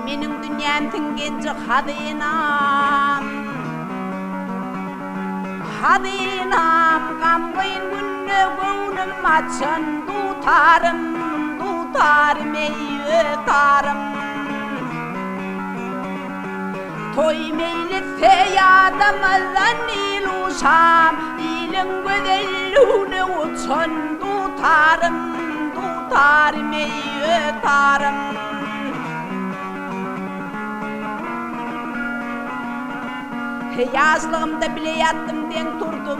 Mening dünyam tingenci Hadinam Gamgayın günne gönlüm açın Tutarım ey ötarım Toy meyletse yadamazdan iluşam İlin gözelliğine uçun Tutarım ey ötarım Yazlığımda bile yattım den turdum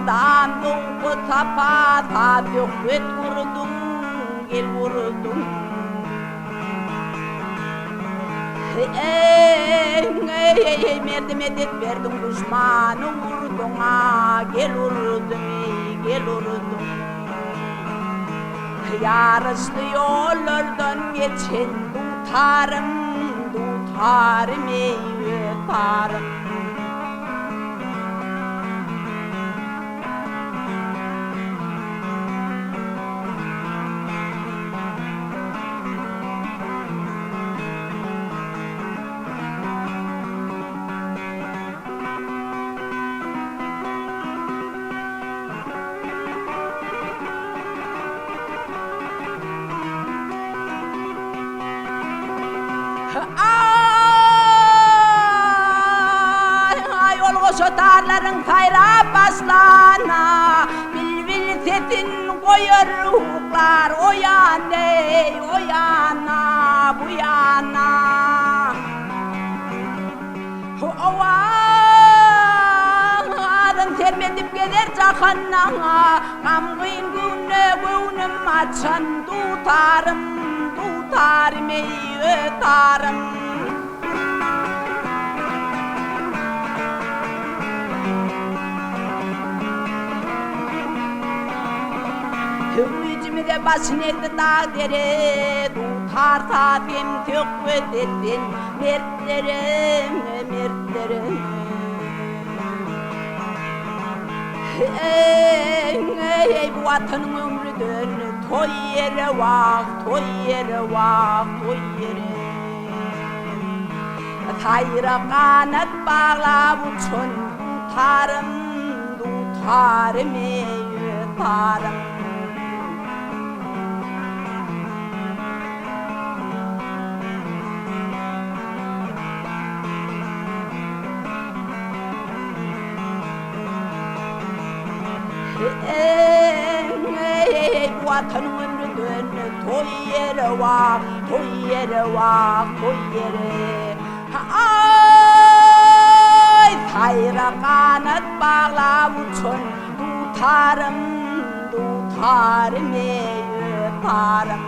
Dağın doğu tapa ta dökvet vurdum Gel vurdum Ey merdemet et verdim düşmanı vurdum Gel vurdum Yarışlı yollardan geçen tutarım ey ötarım Ay olgoşotarların kayra baslana Bilbil setin koyar ruhlar O yana bu yana Ovadan sermedip gelir cahannama Gamgıyın günne gönlüm açın Tutarım ey ötarım Hüccümü de başın etti dağ dere Tutar tatim tökvet ettin mertlerim Ey bu vatanın ömrüdür Toy yere vak Tayra kanat bağla uçun Tutarım ey ötarım Ey vatanın ömrüdür Toy yere vak Ay tayra kanat bağla uçun Tutarım ey ötarım